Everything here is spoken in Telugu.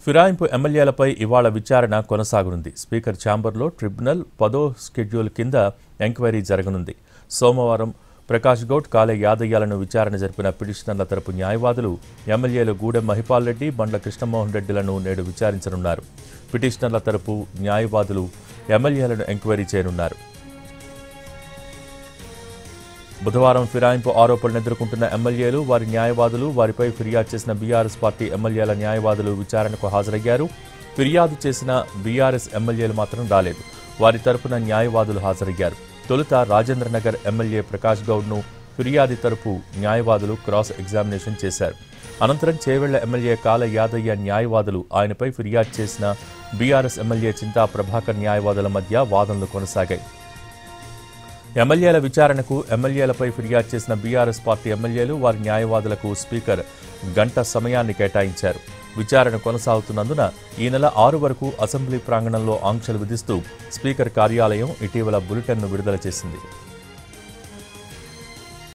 ఫిరాయింపు ఎమ్మెల్యేలపై ఇవాళ విచారణ కొనసాగనుంది. స్పీకర్ ఛాంబర్లో ట్రిబ్యునల్ 10వ షెడ్యూల్ కింద ఎంక్వైరీ జరగనుంది. సోమవారం ప్రకాష్ గౌడ్, కాలే యాదయ్యలను విచారణ జరిపిన పిటిషనర్ల తరపు న్యాయవాదులు ఎమ్మెల్యేలు గూడెం మహిపాల్ రెడ్డి, బండ్ల కృష్ణమోహన్ రెడ్డిలను నేడు విచారించనున్నారు. పిటిషనర్ల తరపు న్యాయవాదులు ఎమ్మెల్యేలను ఎంక్వైరీ చేయనున్నారు. బుధవారం ఫిరాయింపు ఆరోపణలు ఎదుర్కొంటున్న ఎమ్మెల్యేలు, వారి న్యాయవాదులు, వారిపై ఫిర్యాదు చేసిన బీఆర్ఎస్ పార్టీ ఎమ్మెల్యేల న్యాయవాదులు విచారణకు హాజరయ్యారు. ఫిర్యాదు చేసిన బీఆర్ఎస్ ఎమ్మెల్యేలు మాత్రం రాలేదు. వారి తరపున న్యాయవాదులు హాజరయ్యారు. తొలుత రాజేంద్రనగర్ ఎమ్మెల్యే ప్రకాష్ గౌడ్ను ఫిర్యాది తరపు న్యాయవాదులు క్రాస్ ఎగ్జామినేషన్ చేశారు. అనంతరం చేవెళ్ల ఎమ్మెల్యే కాల యాదయ్య న్యాయవాదులు, ఆయనపై ఫిర్యాదు చేసిన బీఆర్ఎస్ ఎమ్మెల్యే చింతా ప్రభాకర్ న్యాయవాదుల మధ్య వాదనలు కొనసాగాయి. ఎమ్మెల్యేల విచారణకు ఎమ్మెల్యేలపై ఫిర్యాదు చేసిన బీఆర్ఎస్ పార్టీ ఎమ్మెల్యేలు, వారి న్యాయవాదులకు స్పీకర్ గంట సమయాన్ని కేటాయించారు. విచారణ కొనసాగుతున్నందున ఈ నెల 6 వరకు అసెంబ్లీ ప్రాంగణంలో ఆంక్షలు విధిస్తూ స్పీకర్ కార్యాలయం ఇటీవల బులెటిన్ను విడుదల చేసింది.